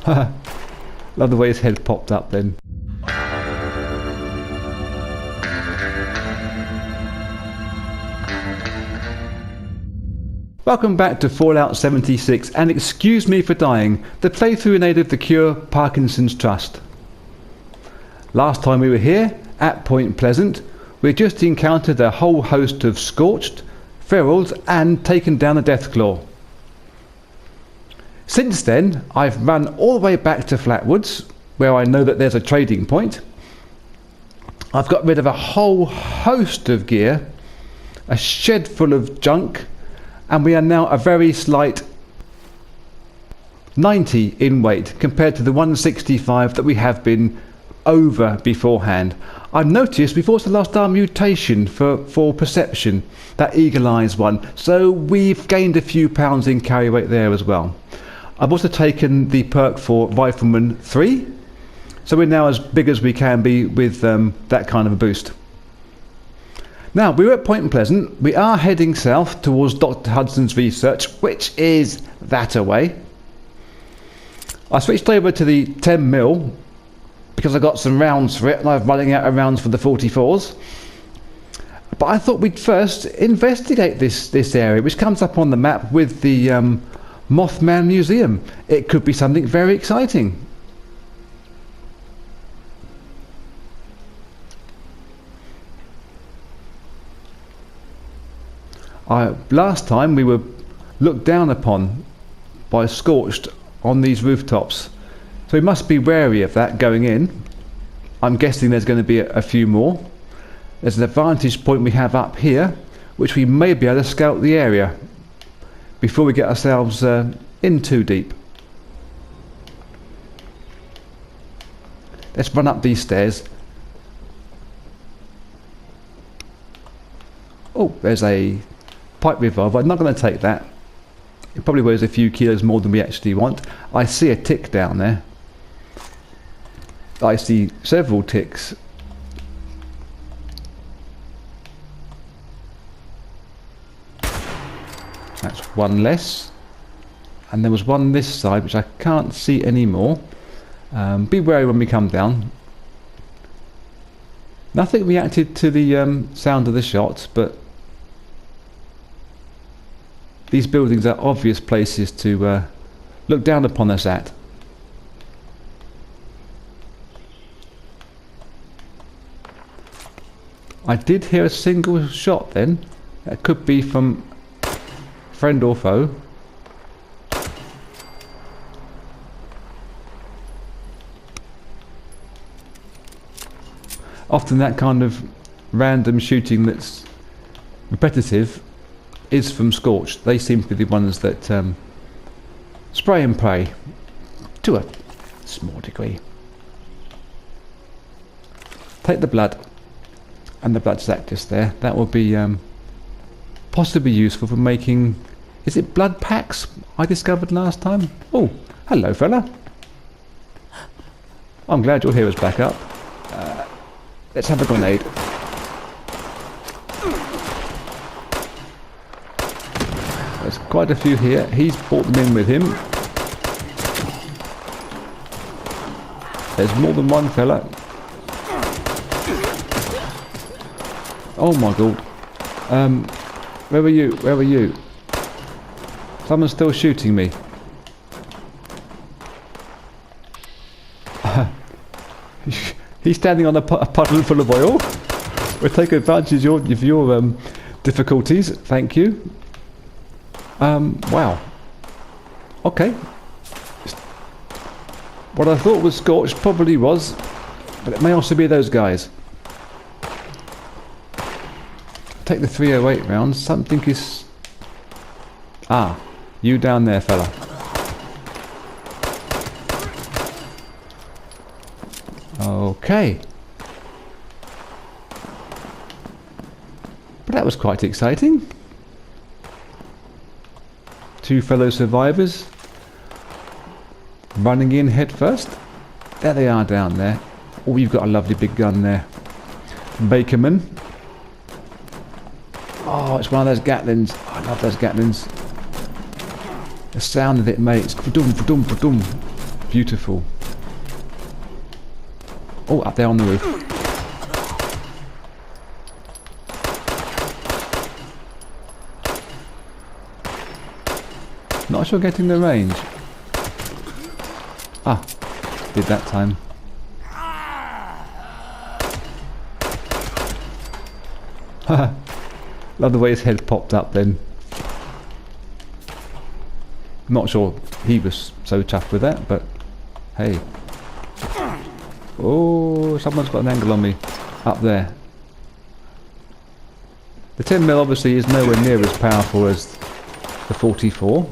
Love the way his head popped up then. Welcome back to Fallout 76, and excuse me for dying, the playthrough in aid of the Cure Parkinson's Trust. Last time we were here, at Point Pleasant, we had just encountered a whole host of Scorched, Ferals, and taken down the Deathclaw. Since then, I've run all the way back to Flatwoods, where I know that there's a trading point. I've got rid of a whole host of gear, a shed full of junk, and we are now a very slight 90 in weight compared to the 165 that we have been over beforehand. I've noticed we've also lost our mutation for perception, that eagle eyes one, so we've gained a few pounds in carry weight there as well. I've also taken the perk for Rifleman 3, so we're now as big as we can be with that kind of a boost. Now, we're at Point Pleasant. We are heading south towards Dr. Hudson's research, which is that away. I switched over to the 10mm because I got some rounds for it and I'm running out of rounds for the 44s. But I thought we'd first investigate this area, which comes up on the map with the Mothman Museum. It could be something very exciting. Last time we were looked down upon by Scorched on these rooftops, so we must be wary of that going in. I'm guessing there's going to be a few more. There's an advantage point we have up here, which we may be able to scout the area before we get ourselves in too deep. Let's run up these stairs. Oh, there's a pipe revolver. I'm not going to take that. It probably weighs a few kilos more than we actually want. I see a tick down there. I see several ticks. That's one less. And there was one this side which I can't see anymore. Be wary when we come down. Nothing reacted to the sound of the shots, but these buildings are obvious places to look down upon us at. I did hear a single shot then. That could be from friend or foe. Often that kind of random shooting that's repetitive is from Scorched. They seem to be the ones that spray and pray to a small degree. Take the blood and the blood sac just there. That will be possibly useful for making, is it blood packs I discovered last time? Oh, hello fella. I'm glad your hero's back up. Let's have a grenade. There's quite a few here. He's brought them in with him. There's more than one fella. Oh my god. Where were you? Where were you? Someone's still shooting me. He's standing on a puddle full of oil. We'll take advantage of your difficulties. Thank you. Wow. Okay. What I thought was Scorched probably was, but it may also be those guys. Take the 308 rounds. Something is... Ah, you down there, fella. Okay. But that was quite exciting. Two fellow survivors running in head first. There they are down there. Oh, you've got a lovely big gun there. Bakerman. Oh, it's one of those Gatlins. Oh, I love those Gatlins. The sound of it, mate. It's ba-dum, ba-dum, ba-dum. beautiful. Oh, up there on the roof. Not sure getting the range. Ah, did that time. Haha. Love the way his head popped up then. Not sure he was so tough with that, but hey. Oh, someone's got an angle on me up there. The 10mm obviously is nowhere near as powerful as the 44.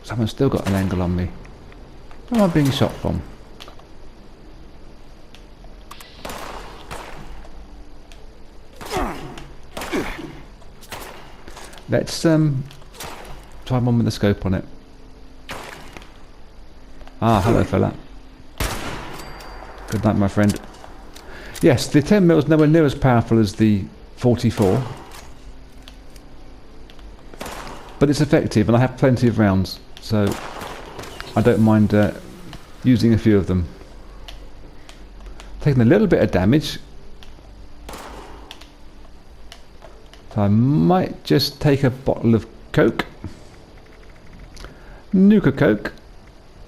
Someone's still got an angle on me. Where am I being shot from? Let's try one with the scope on it. Ah, hello fella. Good night, my friend. Yes, the 10mm is nowhere near as powerful as the 44. But it's effective and I have plenty of rounds, so I don't mind using a few of them. Taking a little bit of damage. So I might just take a bottle of Coke. Nuka Coke.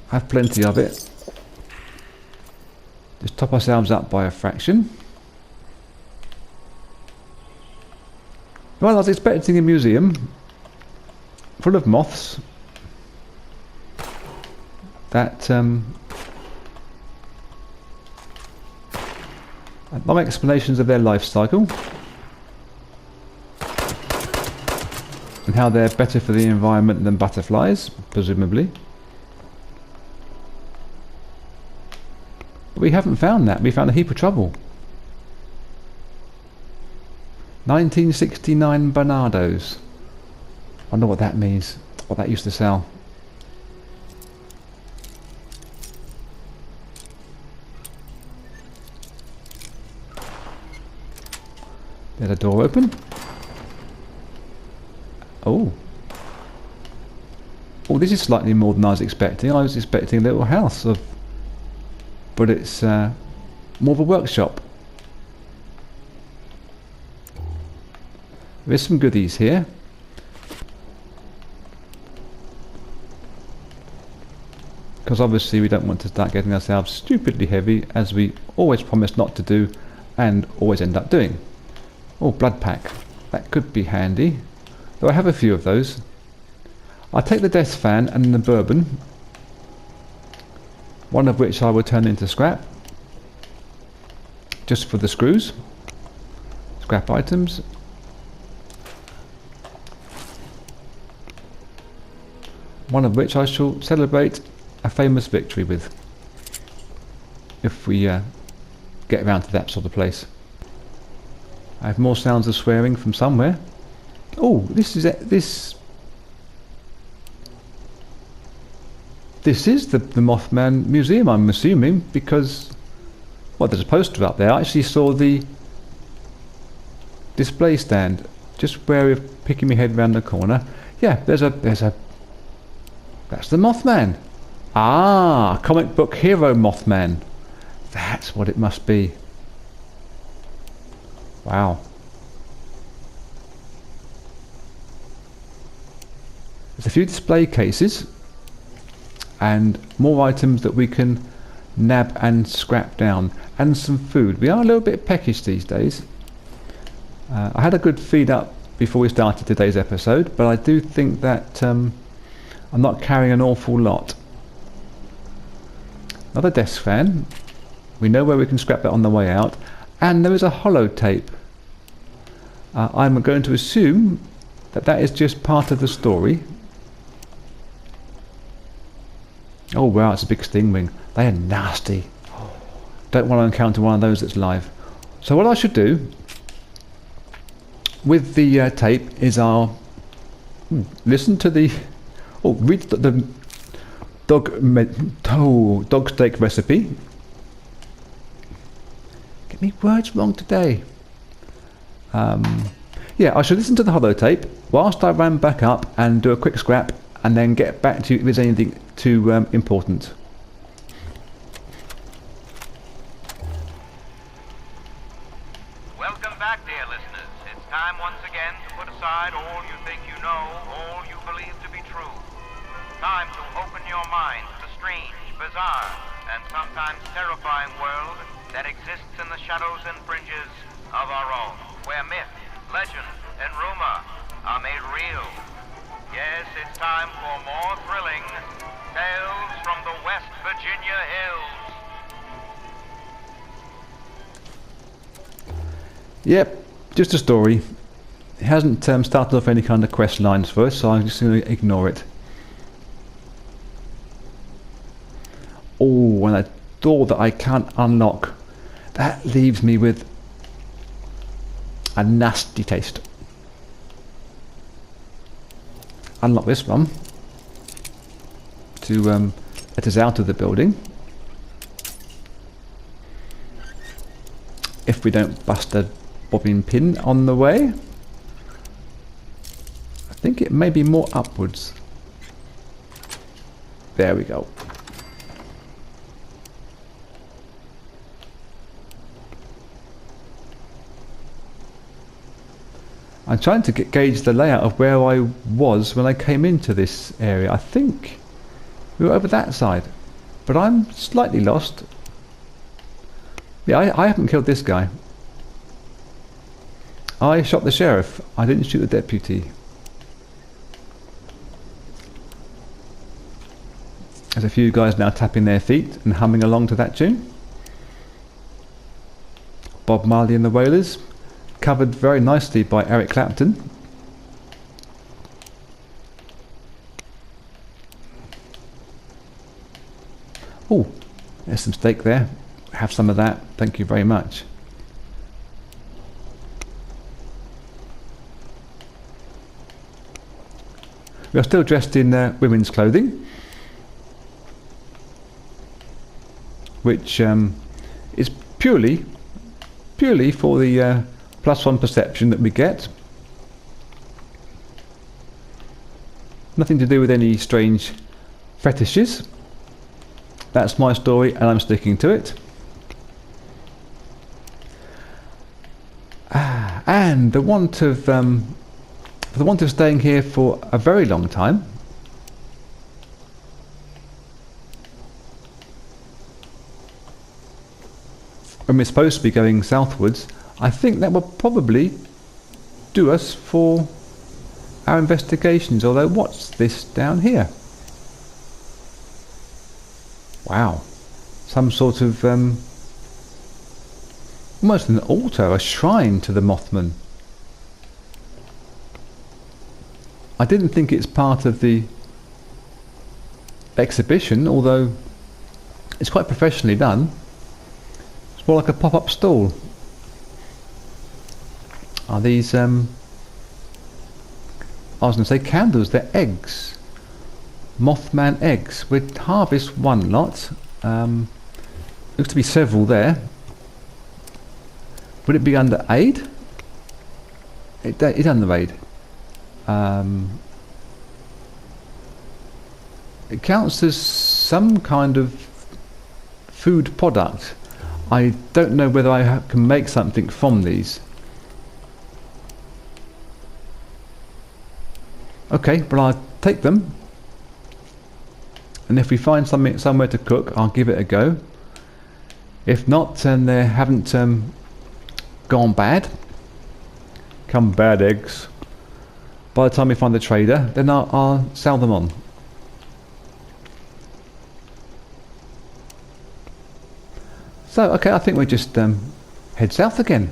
I have plenty of it. Just top ourselves up by a fraction. Well, I was expecting a museum full of moths that long explanations of their life cycle and how they're better for the environment than butterflies, presumably. But we haven't found that. We found a heap of trouble. 1969 Barnados. Wonder what that means. What that used to sell. There's a door open. Oh. Oh, this is slightly more than I was expecting. I was expecting a little house of... But it's more of a workshop. There's some goodies here. Because obviously we don't want to start getting ourselves stupidly heavy, as we always promise not to do and always end up doing. Oh, blood pack. That could be handy. Though I have a few of those. I'll take the death fan and the bourbon. One of which I will turn into scrap. Just for the screws. Scrap items. One of which I shall celebrate a famous victory with. If we get around to that sort of place. I have more sounds of swearing from somewhere. Oh, this is it. This is the Mothman Museum, I'm assuming, because well, there's a poster up there. I actually saw the display stand. Just wary of picking my head around the corner. Yeah, there's a that's the Mothman. Ah, comic book hero Mothman. That's what it must be. Wow. There's a few display cases and more items that we can nab and scrap down, and some food. We are a little bit peckish these days. I had a good feed up before we started today's episode, but I do think that I'm not carrying an awful lot. Another desk fan. We know where we can scrap that on the way out, and there is a holotape. I'm going to assume that that is just part of the story. Oh wow, it's a big stingwing. They are nasty. Don't want to encounter one of those that's live. So what I should do with the tape is I'll listen to the read the dog steak recipe. Get me words wrong today. Yeah, I should listen to the holotape whilst I ran back up and do a quick scrap and then get back to you if there's anything too important. Welcome back, dear listeners. It's time once again to put aside all you think you know, all you believe to be true. Time to open your mind to the strange, bizarre, and sometimes terrifying world that exists in the shadows and fringes of our own, where myth, legend, and rumor are made real. Yes, it's time for more thrilling tales from the West Virginia hills. Yep, just a story. It hasn't started off any kind of quest lines for us, so I'm just going to ignore it. Oh, and a door that I can't unlock. That leaves me with a nasty taste. Unlock this one to let us out of the building. If we don't bust a bobbin pin on the way. I think it may be more upwards. There we go. I'm trying to gauge the layout of where I was when I came into this area. I think we were over that side, but I'm slightly lost. Yeah, I haven't killed this guy. I shot the sheriff. I didn't shoot the deputy. There's a few guys now tapping their feet and humming along to that tune. Bob Marley and the Wailers, covered very nicely by Eric Clapton. Oh, there's some steak there. Have some of that. Thank you very much. We are still dressed in women's clothing, which is purely for the +1 perception that we get. Nothing to do with any strange fetishes. That's my story and I'm sticking to it. And the want of staying here for a very long time, when we're supposed to be going southwards, I think that will probably do us for our investigations. Although, what's this down here? Wow, some sort of almost an altar, a shrine to the Mothman. I didn't think it's part of the exhibition, although it's quite professionally done. It's more like a pop-up stall. Are these I was going to say candles, they're eggs. Mothman eggs. We'd harvest one lot. Looks to be several there. Would it be under aid? It's under aid. It counts as some kind of food product. I don't know whether I can make something from these. Okay, but I'll take them, and if we find something somewhere to cook, I'll give it a go. If not, then they haven't gone bad. Come bad eggs. By the time we find the trader, then I'll sell them on. So, okay, I think we just head south again.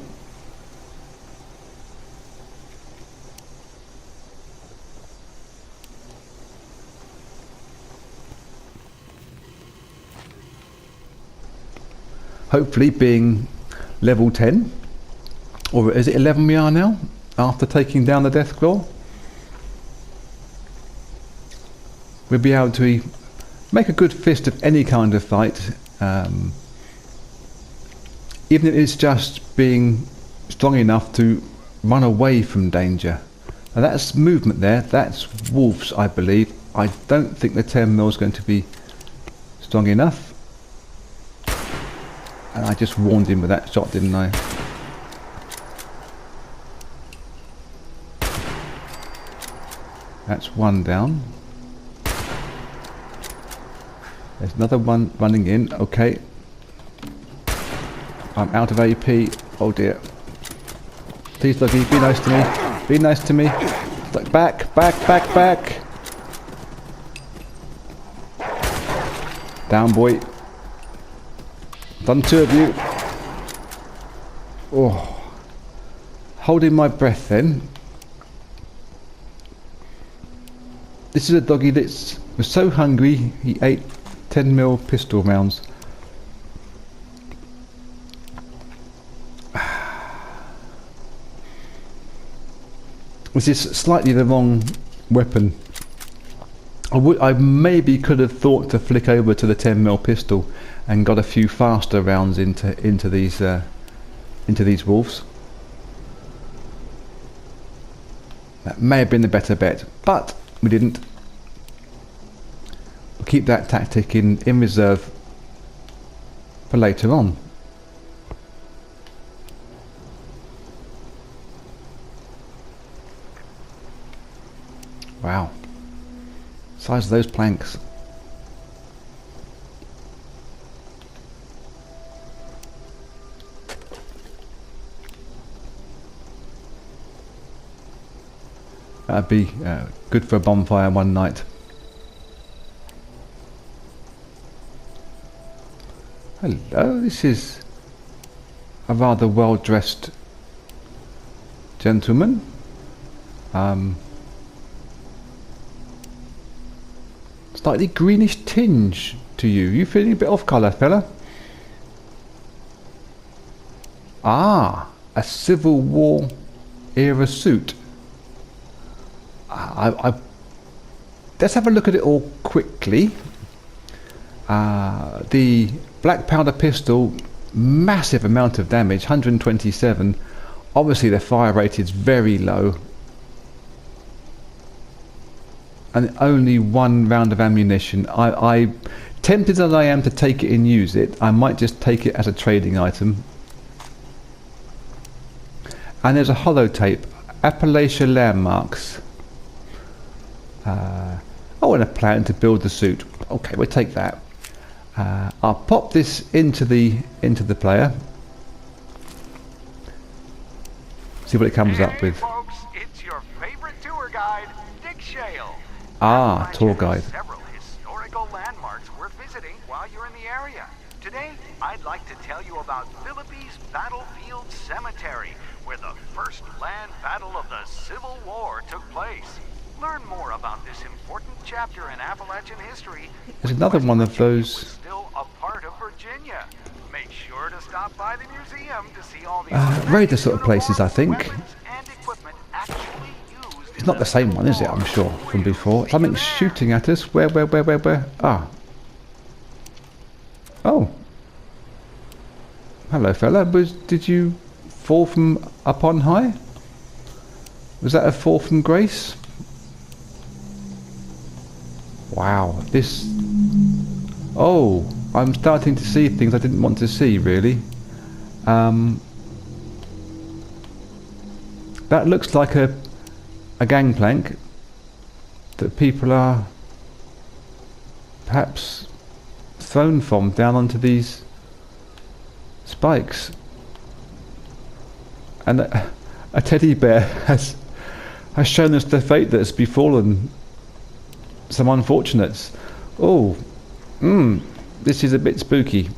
Hopefully, being level 10, or is it 11 we are now, after taking down the Death Claw, we'll be able to make a good fist of any kind of fight, even if it's just being strong enough to run away from danger. Now that's movement there, that's wolves I believe, I don't think the 10 mil is going to be strong enough. And I just warned him with that shot, didn't I? That's one down. There's another one running in. Okay. I'm out of AP. Oh dear. Please, doggy, be nice to me. Be nice to me. Back, back, back, back. Down, boy. Done 2 of you. Oh. Holding my breath then. This is a doggy that was so hungry he ate 10 mil pistol rounds. This is slightly the wrong weapon. I maybe could have thought to flick over to the 10 mil pistol and got a few faster rounds into these wolves. That may have been the better bet, but we didn't. We'll keep that tactic in reserve for later on. Wow. Size of those planks. That'd be good for a bonfire one night. Hello, this is a rather well-dressed gentleman. Slightly greenish tinge to you. You feeling a bit off colour, fella? Ah, a Civil War era suit. Let's have a look at it all quickly. The black powder pistol, massive amount of damage, 127. Obviously the fire rate is very low. And only 1 round of ammunition. I tempted as I am to take it and use it, I might just take it as a trading item. And there's a holotape, Appalachia landmarks. I want a plan to build the suit. Okay, we'll take that. I'll pop this into the player. See what it comes up with. Folks, it's your favorite tour guide, Dick Shale. Ah, tour guide. Several historical landmarks worth visiting while you're in the area. Today, I'd like to tell you about Philippines Battlefield Cemetery, where the first land battle of the Civil War took place. Learn more about this important chapter in Appalachian history. There's another one of those. Still a part of Virginia. Make sure to stop by the museum to see all the Raider sort of places, I think. and equipment actually used. It's not the same one, is it? I'm sure from before. Something's shooting at us. Where? Ah. Oh. Hello, fella. Did you fall from up on high? Was that a fall from grace? Wow, this... Oh, I'm starting to see things I didn't want to see, really. That looks like a gangplank that people are perhaps thrown from down onto these spikes. And a teddy bear has shown us the fate that has befallen some unfortunates. Oh, this is a bit spooky.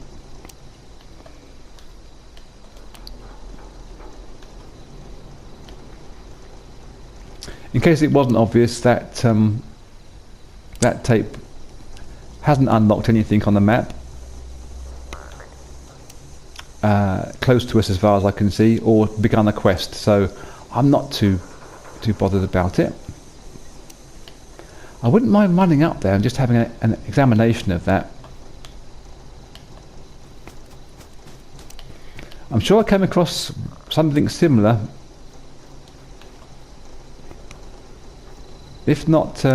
In case it wasn't obvious, that that tape hasn't unlocked anything on the map close to us as far as I can see, or begun a quest, so I'm not too bothered about it. I wouldn't mind running up there and just having an examination of that. I'm sure I came across something similar. If not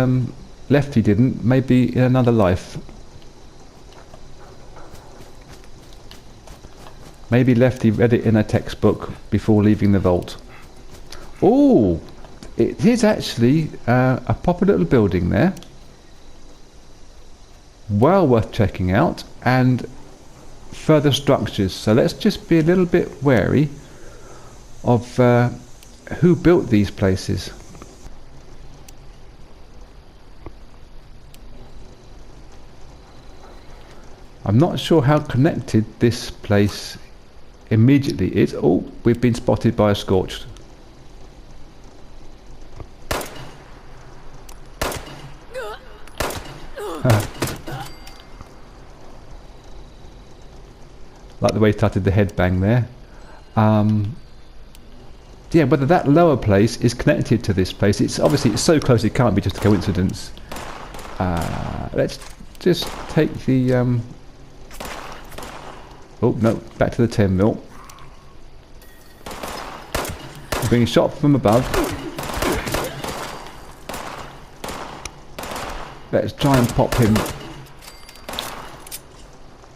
Lefty didn't, maybe in another life. Maybe Lefty read it in a textbook before leaving the vault. Oh, it is actually a proper little building there. Well worth checking out, and further structures. So let's just be a little bit wary of who built these places. I'm not sure how connected this place immediately is. Oh, we've been spotted by a scorched. Like the way he started the headbang there. Yeah, whether that lower place is connected to this place, it's obviously so close it can't be just a coincidence. Let's just take the oh no, back to the 10 mil. Being shot from above. Let's try and pop him.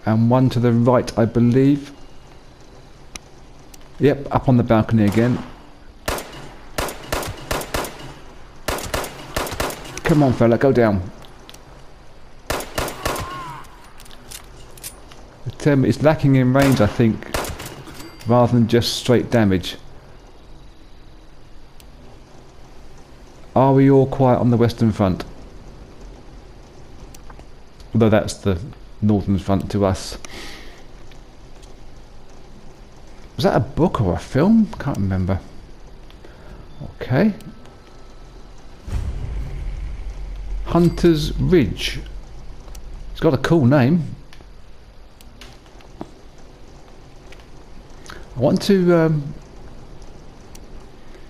And one to the right, I believe. Yep, up on the balcony again. Come on, fella, go down. It's lacking in range, I think, rather than just straight damage. Are we all quiet on the western front? Although that's the northern front to us. Was that a book or a film? Can't remember. Okay. Hunter's Ridge. It's got a cool name. I want to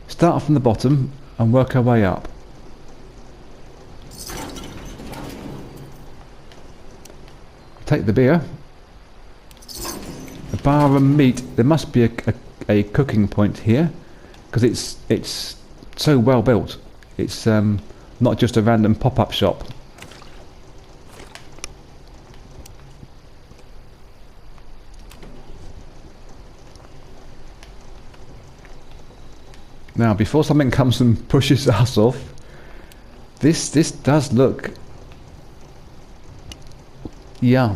start from the bottom and work our way up. Take the beer. A bar and meat. There must be a cooking point here, because it's so well built. It's not just a random pop-up shop. Now, before something comes and pushes us off, this does look, yeah,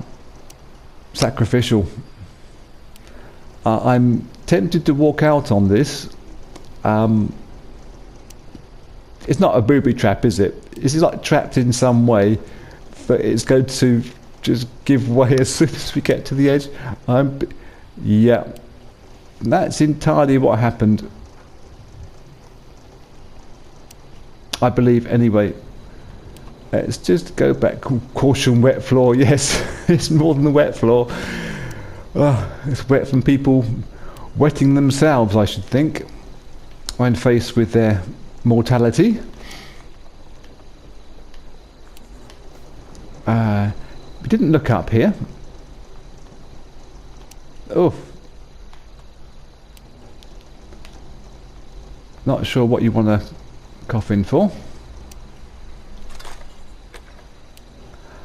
sacrificial. I'm tempted to walk out on this. It's not a booby trap, is it? It's like trapped in some way, but it's going to just give way as soon as we get to the edge. Yeah, that's entirely what happened. I believe, anyway. Let's just go back. Caution, wet floor. Yes, it's more than the wet floor. It's wet from people wetting themselves, I should think, when faced with their mortality. We didn't look up here. Oh. Not sure what you want to coffin for.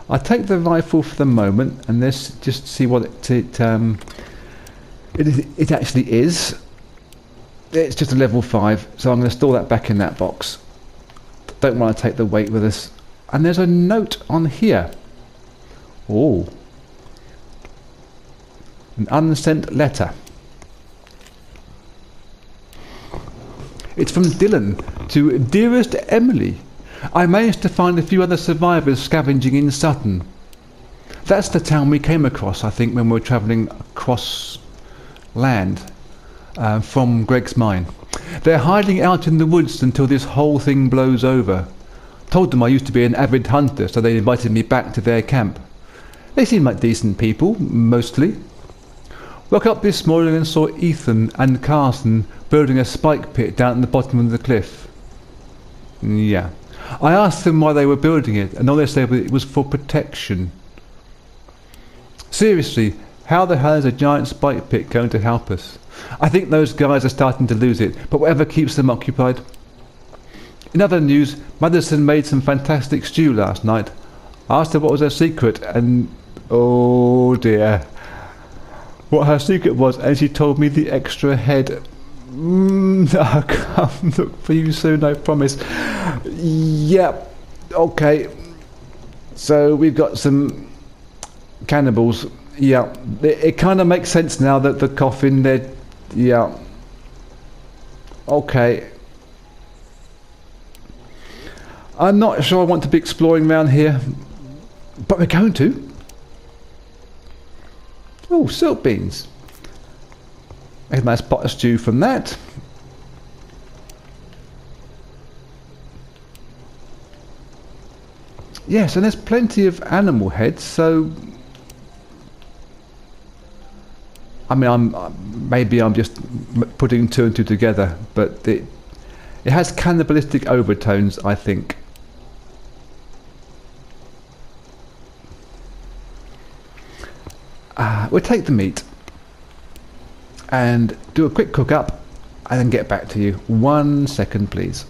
I'll take the rifle for the moment and let's just see what it actually is. It's just a level 5, so I'm going to store that back in that box. Don't want to take the weight with us. And there's a note on here. Oh, an unsent letter. It's from Dylan to Dearest Emily. I managed to find a few other survivors scavenging in Sutton. That's the town we came across, I think, when we were travelling across land from Greg's mine. They're hiding out in the woods until this whole thing blows over. Told them I used to be an avid hunter, so they invited me back to their camp. They seem like decent people, mostly. Woke up this morning and saw Ethan and Carson building a spike pit down at the bottom of the cliff. Yeah. I asked them why they were building it, and all they said was it was for protection. Seriously, how the hell is a giant spike pit going to help us? I think those guys are starting to lose it, but whatever keeps them occupied. In other news, Madison made some fantastic stew last night. I asked her what was her secret, and oh dear, what her secret was, and she told me the extra head. I'll come look for you soon, I promise. Yep, okay. So we've got some cannibals. Yeah, it kind of makes sense now that the coffin there. Yeah. Okay. I'm not sure I want to be exploring around here, but we're going to. Oh, silk beans. Make a nice pot of stew from that. Yes, and there's plenty of animal heads, so I mean, maybe I'm just putting two and two together, but it has cannibalistic overtones, I think. We'll take the meat and do a quick cook up and then get back to you. 1 second, please.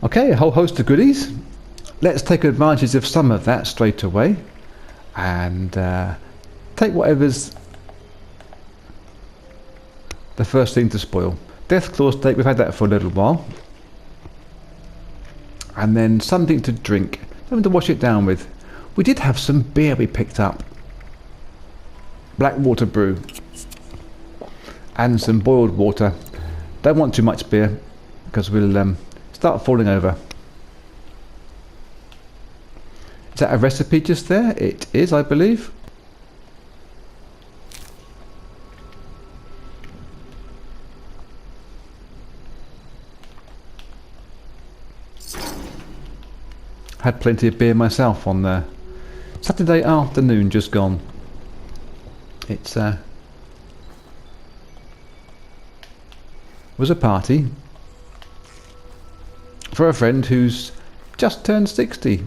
Okay, a whole host of goodies. Let's take advantage of some of that straight away and take whatever's the first thing to spoil. Death claw steak, we've had that for a little while. And then something to drink, something to wash it down with. We did have some beer we picked up. Black water brew. And some boiled water. Don't want too much beer because we'll start falling over. Is that a recipe just there? It is, I believe. Had plenty of beer myself on the Saturday afternoon just gone. It's was a party for a friend who's just turned 60.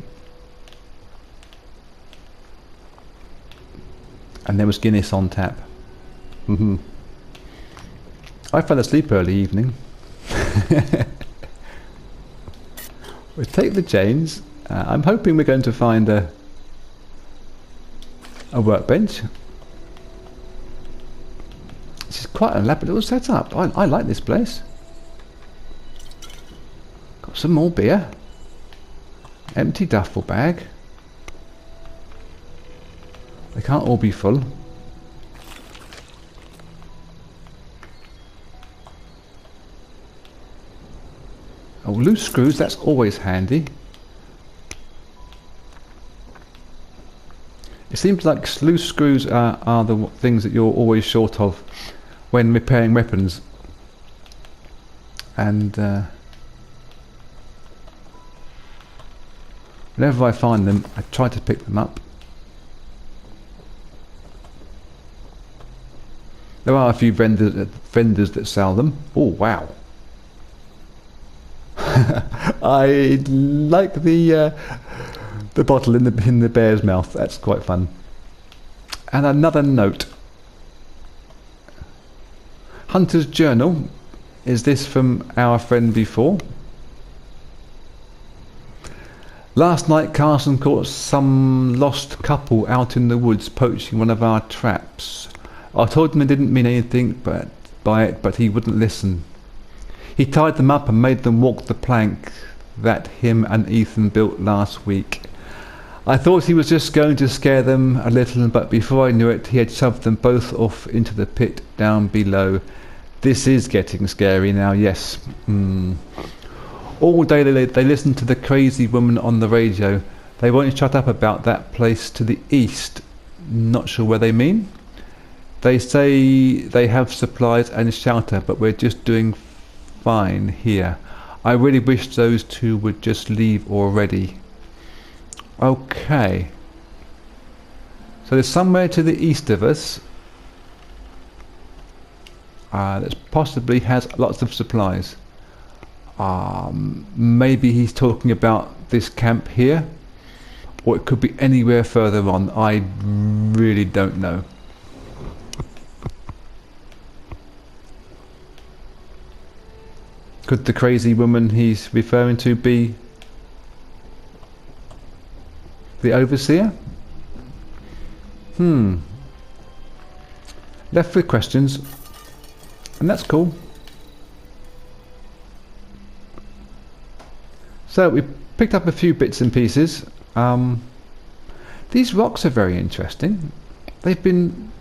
And there was Guinness on tap. I fell asleep early evening. We'll take the chains. I'm hoping we're going to find a workbench. This is quite an elaborate little setup. I like this place. Got some more beer. Empty duffel bag. They can't all be full. Oh, loose screws, that's always handy. It seems like loose screws are the things that you're always short of when repairing weapons. And whenever I find them, I try to pick them up. There are a few vendors that sell them. Oh wow! I like the bottle in the bear's mouth. That's quite fun. And another note. Hunter's journal. Is this from our friend before? Last night Carson caught some lost couple out in the woods poaching one of our traps. I told him I didn't mean anything by it, but he wouldn't listen. He tied them up and made them walk the plank that him and Ethan built last week. I thought he was just going to scare them a little, but before I knew it, he had shoved them both off into the pit down below. This is getting scary now, yes. All day they listen to the crazy woman on the radio. They won't shut up about that place to the east. Not sure where they mean. They say they have supplies and shelter, but we're just doing fine here. I really wish those two would just leave already. Okay. So there's somewhere to the east of us that possibly has lots of supplies. Maybe he's talking about this camp here, or it could be anywhere further on. I really don't know. Could the crazy woman he's referring to be the overseer? Left with questions, and that's cool. So we picked up a few bits and pieces. These rocks are very interesting. They've been,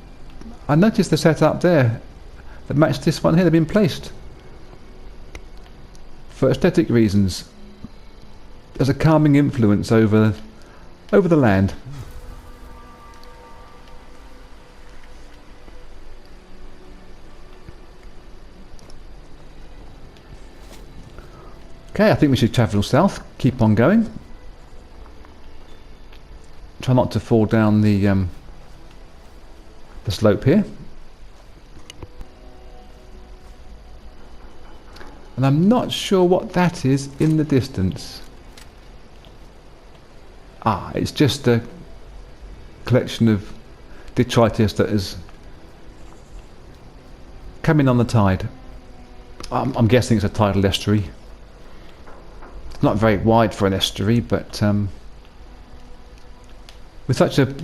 I noticed the setup there that matched this one here. They've been placed for aesthetic reasons. There's a calming influence over the land. Okay, I think we should travel south, keep on going. Try not to fall down the slope here. And I'm not sure what that is in the distance. Ah, it's just a collection of detritus that is coming on the tide. I'm guessing it's a tidal estuary. It's not very wide for an estuary, but with such a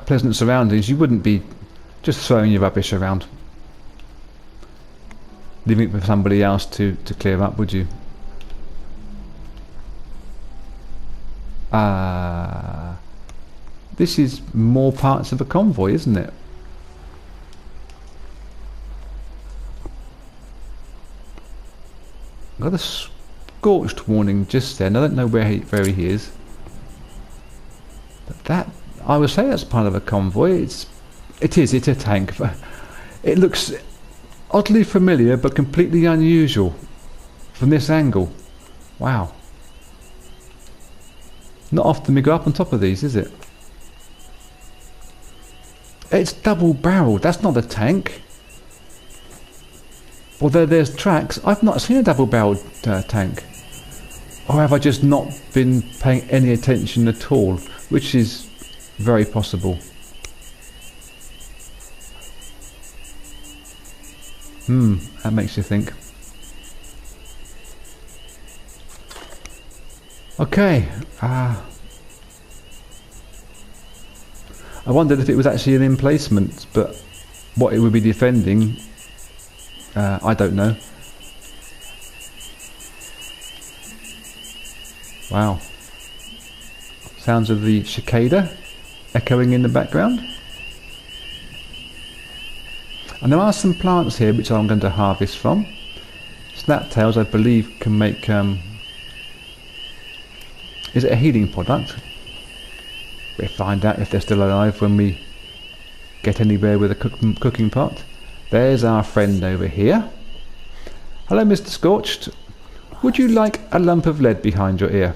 pleasant surroundings, you wouldn't be just throwing your rubbish around, leaving it for somebody else to clear up, would you? This is more parts of a convoy, isn't it? Got a scorched warning just then. I don't know where he is. But that, I would say that's part of a convoy. It's a tank. It looks oddly familiar but completely unusual from this angle. Wow. Not often we go up on top of these, is it? It's double barreled. That's not a tank. Although there's tracks, I've not seen a double barreled tank. Or have I just not been paying any attention at all? Which is very possible. That makes you think. Okay. I wondered if it was actually an emplacement, but what it would be defending, I don't know. Wow. Sounds of the cicada echoing in the background. And there are some plants here which I'm going to harvest from. Snaptails, I believe, can make... is it a healing product? We'll find out if they're still alive when we get anywhere with a cooking pot. There's our friend over here. Hello, Mr. Scorched. Would you like a lump of lead behind your ear?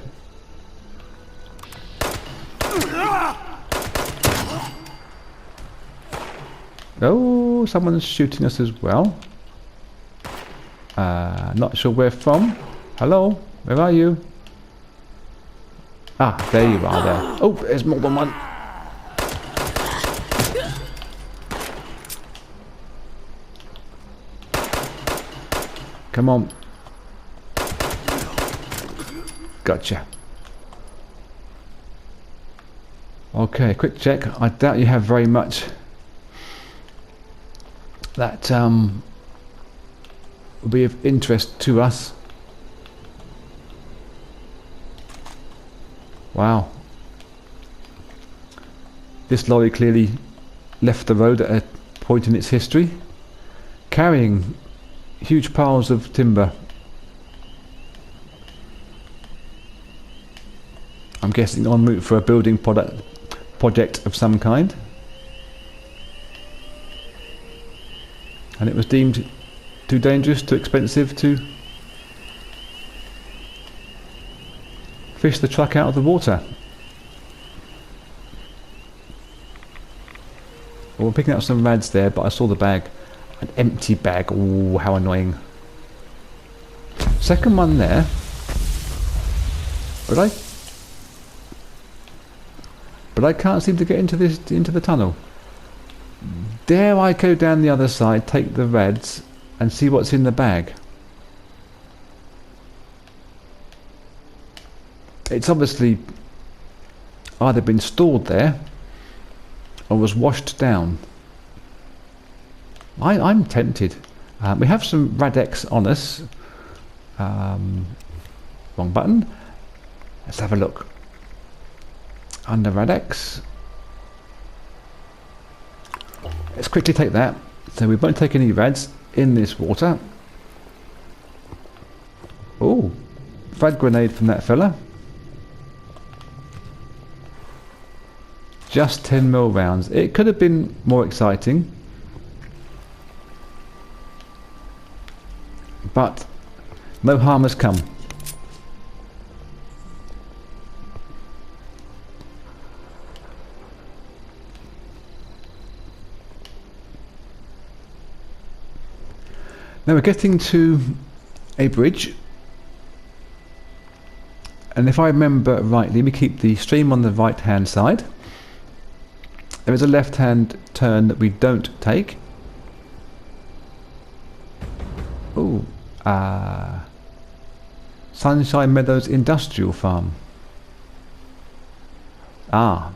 Oh, someone's shooting us as well. Not sure where from. Hello, where are you? Ah, there you are there. Oh, there's more than one. Come on. Gotcha. Okay, quick check. I doubt you have very much that will be of interest to us. Wow. This lorry clearly left the road at a point in its history, carrying huge piles of timber. I'm guessing en route for a building project of some kind. And it was deemed too dangerous, too expensive to fish the truck out of the water. Well, we're picking up some rads there, but I saw the bag. An empty bag. Ooh, how annoying. Second one there. But I can't seem to get into the tunnel. Dare I go down the other side, take the rads, and see what's in the bag? It's obviously either been stored there or was washed down. I'm tempted. We have some Radex on us. Wrong button. Let's have a look. Under Radex. Let's quickly take that. So we won't take any rads in this water. Oh, frag grenade from that fella. Just 10mm rounds. It could have been more exciting, but no harm has come. Now we're getting to a bridge, and if I remember rightly, we keep the stream on the right hand side. There is a left hand turn that we don't take. Ooh, Sunshine Meadows Industrial Farm.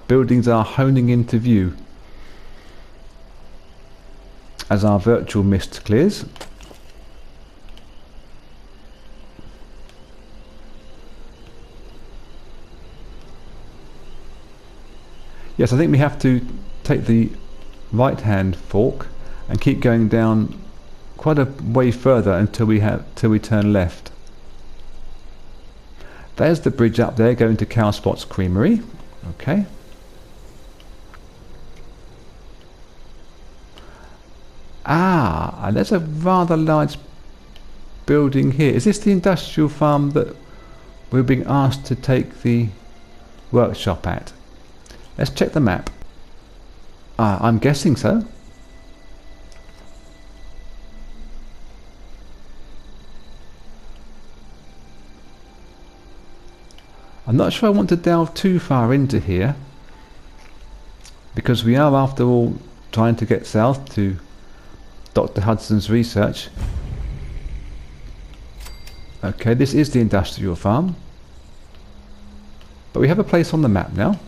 Buildings are honing into view as our virtual mist clears. Yes, I think we have to take the right hand fork and keep going down quite a way further until we turn left. There's the bridge up there going to Cowspot's Creamery. Okay. And there's a rather large building here. Is this the industrial farm that we're being asked to take the workshop at? Let's check the map. I'm guessing so. I'm not sure I want to delve too far into here, because we are, after all, trying to get south to Dr. Hudson's research. Okay, this is the industrial farm, but we have a place on the map now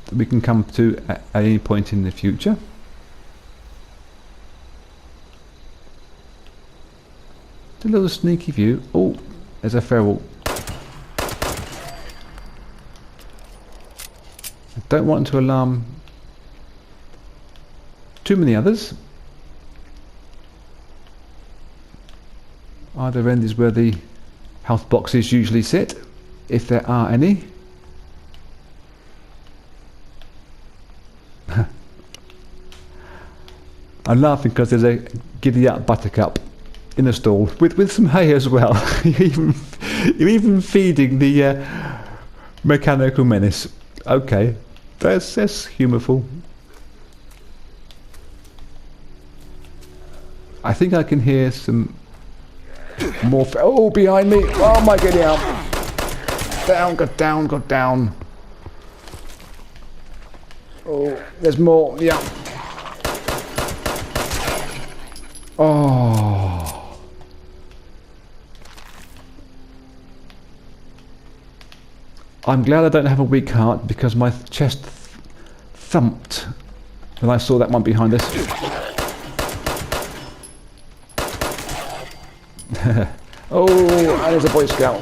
that we can come to at any point in the future. It's a little sneaky view. Oh, there's a feral. I don't want to alarm too many others. Either end is where the health boxes usually sit, if there are any. I'm laughing because there's a giddy up buttercup in a stall with some hay as well. You're even feeding the mechanical menace. Okay, that's humorful. I think I can hear some more. Oh, behind me! Oh my, get out! Down, got down, got down. Oh, there's more. Yeah. Oh. I'm glad I don't have a weak heart, because my chest thumped when I saw that one behind us. Oh, and there's a Boy Scout.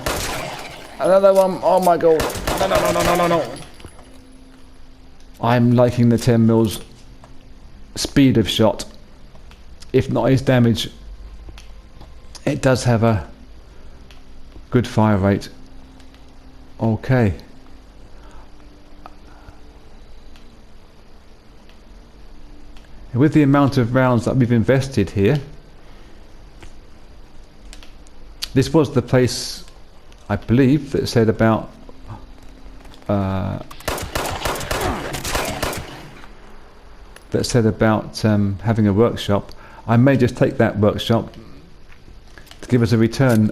Another one. Oh my god. No, no, no, no, no, no, no. I'm liking the 10mm speed of shot, if not his damage. It does have a good fire rate. Okay. With the amount of rounds that we've invested here, this was the place, I believe, that said about having a workshop. I may just take that workshop to give us a return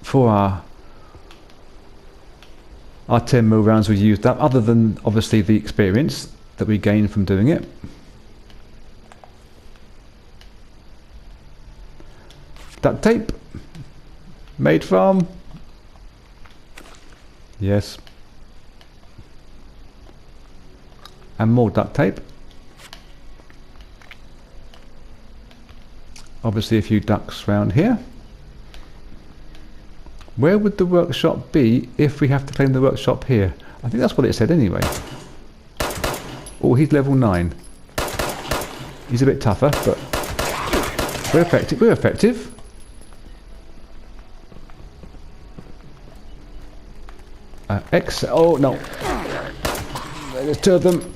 for our 10mm rounds we used up, other than obviously the experience that we gained from doing it. Duct tape made from Yes. And more duct tape. Obviously a few ducts round here. Where would the workshop be if we have to claim the workshop here? I think that's what it said anyway. Oh, he's level 9. He's a bit tougher, but we're effective. We're effective. Oh no. There's 2 of them.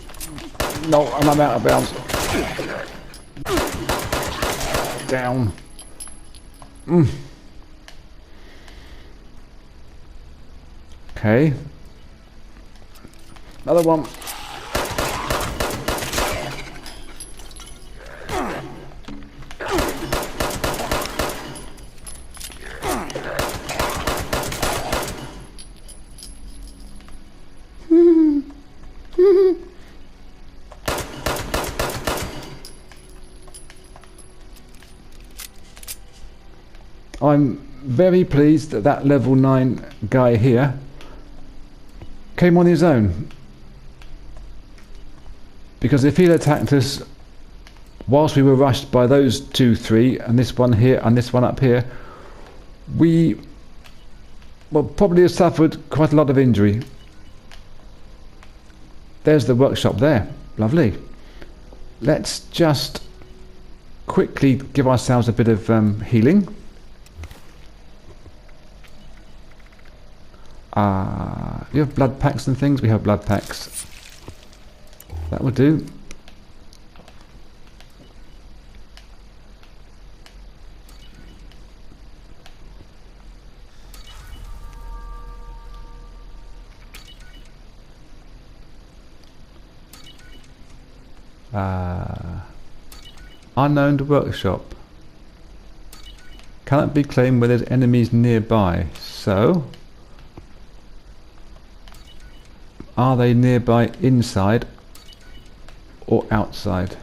No, I'm out of bounds. Down. Okay. Another one. I'm very pleased that that level 9 guy here came on his own, because if he'd attacked us whilst we were rushed by those 2, 3 and this one here and this one up here, we will probably have suffered quite a lot of injury. There's the workshop there. Lovely. Let's just quickly give ourselves a bit of healing. Do you have blood packs and things? We have blood packs. That would do. Unknown workshop. Cannot be claimed where there's enemies nearby. So, are they nearby inside or outside?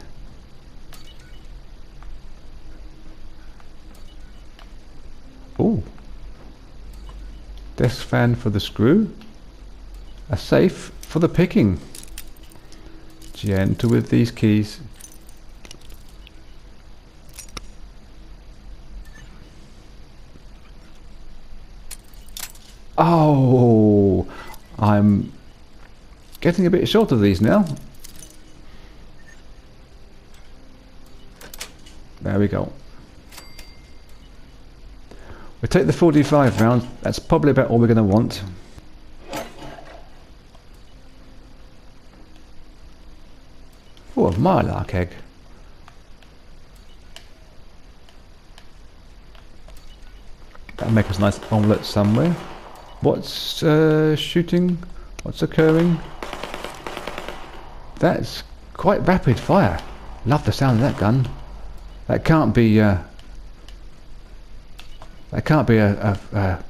Oh, desk fan for the screw. A safe for the picking. Gentle with these keys. Oh, I'm getting a bit short of these now. There we go. We'll take the 45 rounds. That's probably about all we're going to want. Oh, a mylark egg. That'll make us a nice omelette somewhere. What's shooting? What's occurring? That's quite rapid fire. Love the sound of that gun. That can't be. That can't be a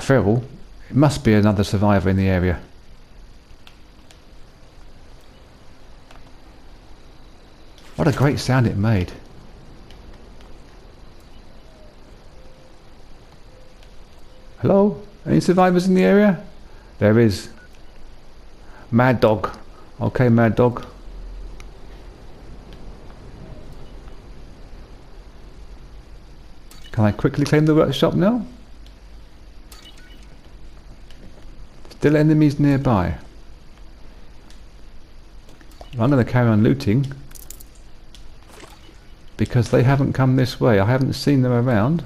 feral. It must be another survivor in the area. What a great sound it made. Hello? Any survivors in the area? There is. Mad dog. Okay, mad dog. Can I quickly claim the workshop now? Still enemies nearby. I'm going to carry on looting, because they haven't come this way. I haven't seen them around.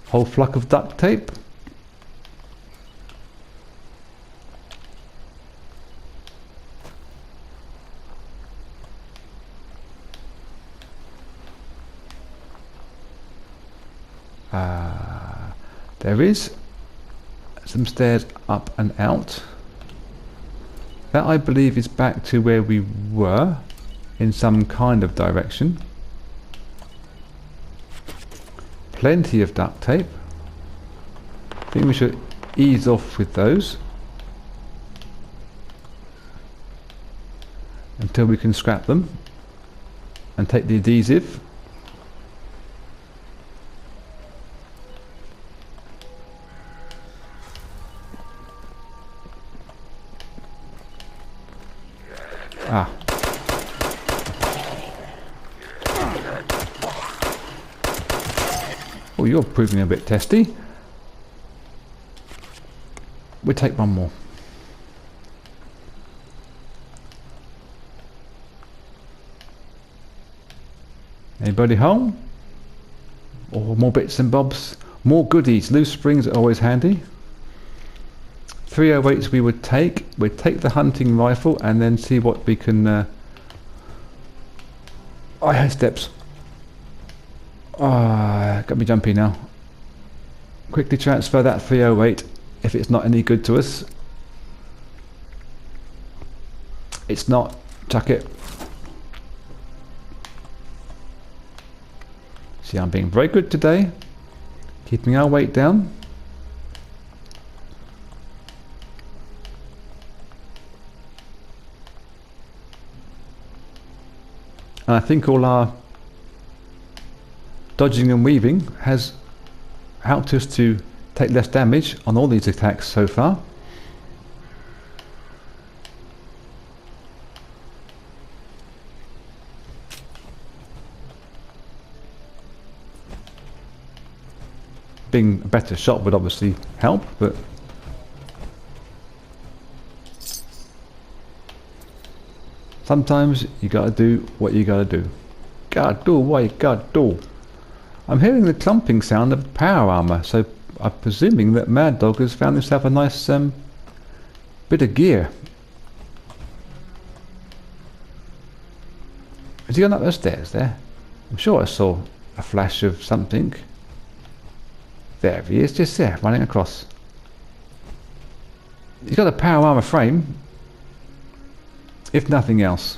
Whole flock of duct tape. There is some stairs up and out. That, I believe, is back to where we were, in some kind of direction. Plenty of duct tape. I think we should ease off with those until we can scrap them and take the adhesive. Oh, you're proving a bit testy. We'll take one more. Anybody home? Or more bits and bobs? More goodies. Loose springs are always handy. 308s we would take. We'd take the hunting rifle and then see what we can... I had steps. Got me jumpy now. Quickly transfer that 308 if it's not any good to us. It's not. Chuck it. See, I'm being very good today. Keeping our weight down. And I think all our dodging and weaving has helped us to take less damage on all these attacks so far. Being a better shot would obviously help, but sometimes you gotta do what you gotta do. Gotta do what you gotta do. I'm hearing the clumping sound of power armor, so I'm presuming that Mad Dog has found himself a nice bit of gear. Has he gone up the stairs there? I'm sure I saw a flash of something. There he is, just there, running across. He's got a power armor frame, if nothing else.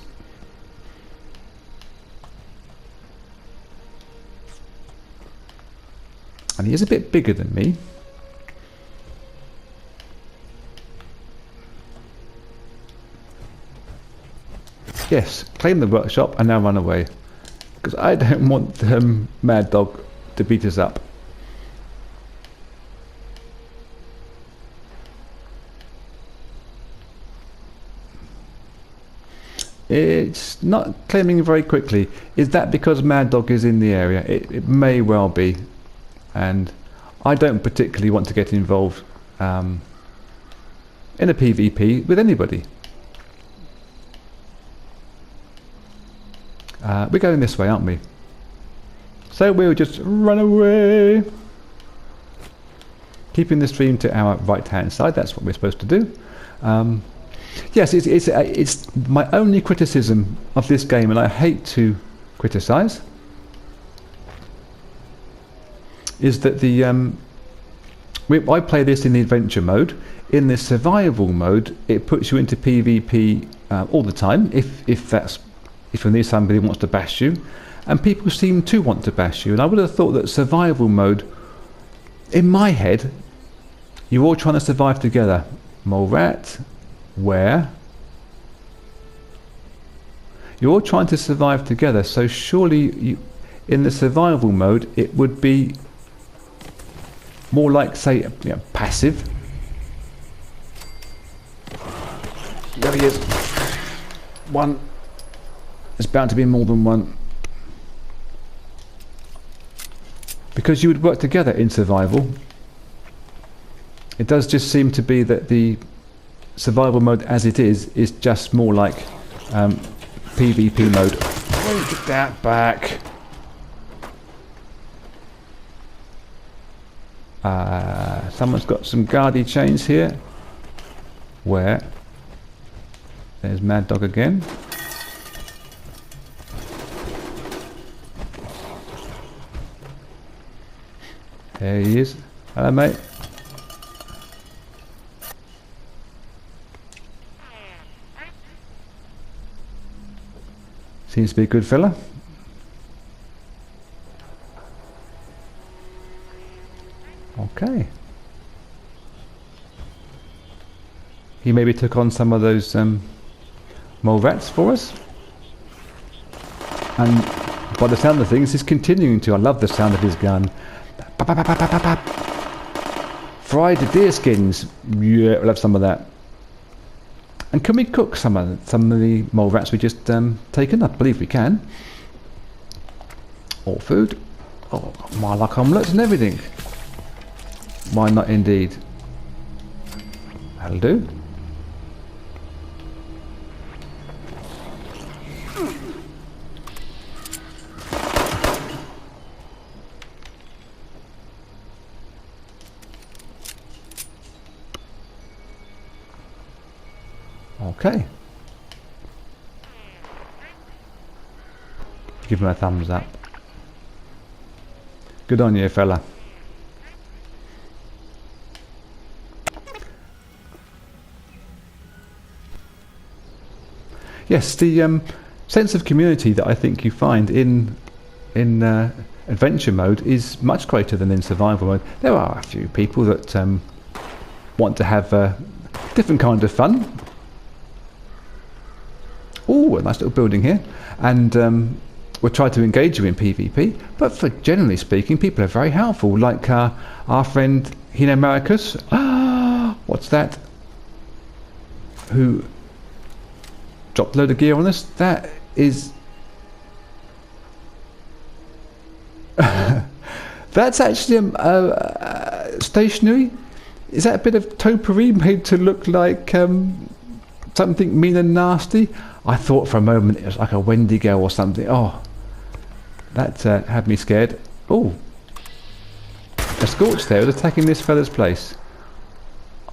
And he is a bit bigger than me. Yes, claim the workshop and now run away. Because I don't want Mad Dog to beat us up. It's not claiming very quickly. Is that because Mad Dog is in the area? It may well be. And I don't particularly want to get involved in a PvP with anybody. We're going this way, aren't we? So we'll just run away. Keeping the stream to our right hand side, that's what we're supposed to do. Yes, it's my only criticism of this game, and I hate to criticize, is that the I play this in the adventure mode. In the survival mode, it puts you into PvP all the time, if from this somebody wants to bash you, and people seem to want to bash you. And I would have thought that survival mode, in my head, you're all trying to survive together. Mole rat, where? You're all trying to survive together, so surely in the survival mode it would be more like, say, passive. There he is. One. There's bound to be more than one. Because you would work together in survival. It does just seem to be that the survival mode as it is just more like PvP mode. Oh, get that back. Someone's got some guardy chains here. Where? There's Mad Dog again. There he is. Hello, mate. Seems to be a good fella. Okay. He maybe took on some of those mole rats for us. And by the sound of things, he's continuing to. I love the sound of his gun. Fried deer skins. Yeah, we'll have some of that. And can we cook some of the mole rats we just taken? I believe we can. All food. Oh, my luck, omelets and everything. Why not indeed? That'll do. Okay. Give him a thumbs up. Good on you, fella. Yes, the sense of community that I think you find in adventure mode is much greater than in survival mode. There are a few people that want to have a different kind of fun. Oh, a nice little building here, and we'll try to engage you in PvP. But for generally speaking, people are very helpful. Like our friend Hino Maricus. What's that? Who dropped a load of gear on us? That is. That's actually stationery. Is that a bit of topiary made to look like something mean and nasty? I thought for a moment it was like a Wendigo or something. Oh, that had me scared. Oh, a Scorch there is attacking this fella's place.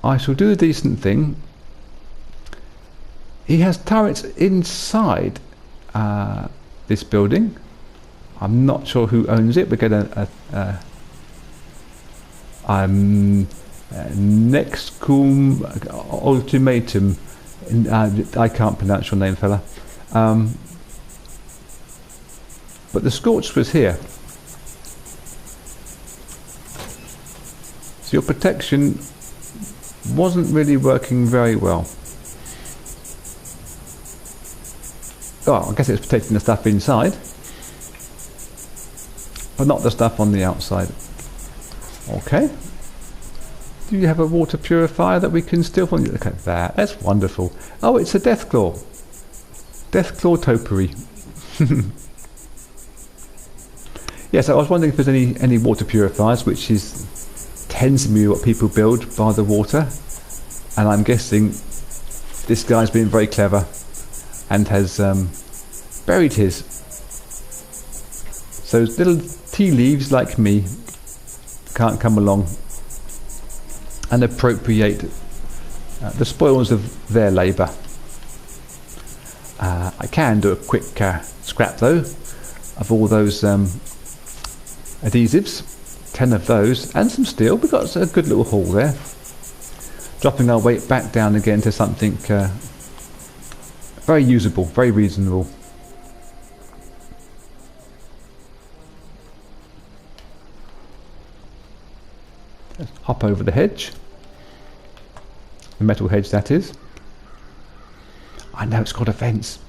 I shall do a decent thing. He has turrets inside this building. I'm not sure who owns it. We get Nexcum ultimatum. I can't pronounce your name, fella. But the Scorch was here. So your protection wasn't really working very well. Oh, I guess it was protecting the stuff inside, but not the stuff on the outside. Okay. Do you have a water purifier that we can steal from you? Look at that. That's wonderful. Oh, it's a Deathclaw. Deathclaw topiary. Yes, I was wondering if there's any water purifiers, which tends to be what people build by the water. And I'm guessing this guy's been very clever and has buried his. So little tea leaves like me can't come along and appropriate the spoils of their labour. I can do a quick scrap though of all those adhesives, 10 of those, and some steel. We've got a good little haul there. Dropping our weight back down again to something very usable, very reasonable. Let's hop over the hedge. The metal hedge, that is. I know it's got a fence.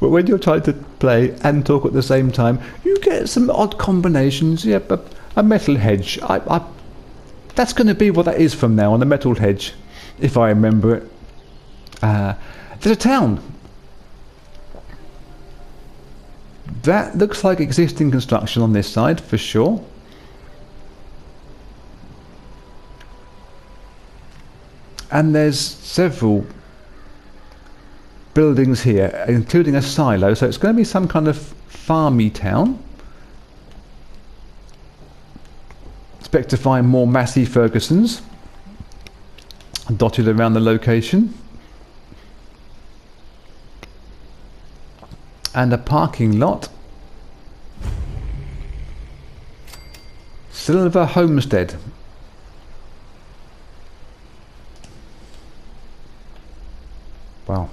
But when you're trying to play and talk at the same time, you get some odd combinations. Yeah, but a metal hedge. That's going to be what that is from now on, a metal hedge, if I remember it. There's a town. That looks like existing construction on this side, for sure. And there's several buildings here, including a silo, so it's going to be some kind of farmy town. Expect to find more Massey Fergusons dotted around the location. And a parking lot. Silva Homestead. Wow.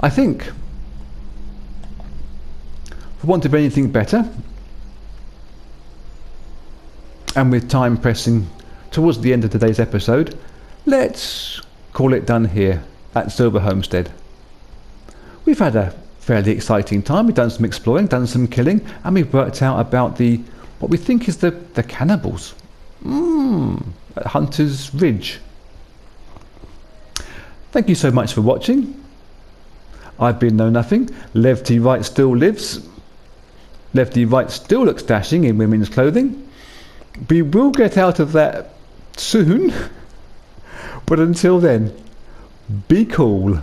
I think, for want of anything better, and with time pressing towards the end of today's episode, let's call it done here at Silva Homestead. We've had a fairly exciting time. We've done some exploring, done some killing, and we've worked out about what we think is the cannibals. At Hunter's Ridge. Thank you so much for watching. I've been Know-nuffin. Levte Wright still lives. Levte Wright still looks dashing in women's clothing. We will get out of that soon. But until then, be cool.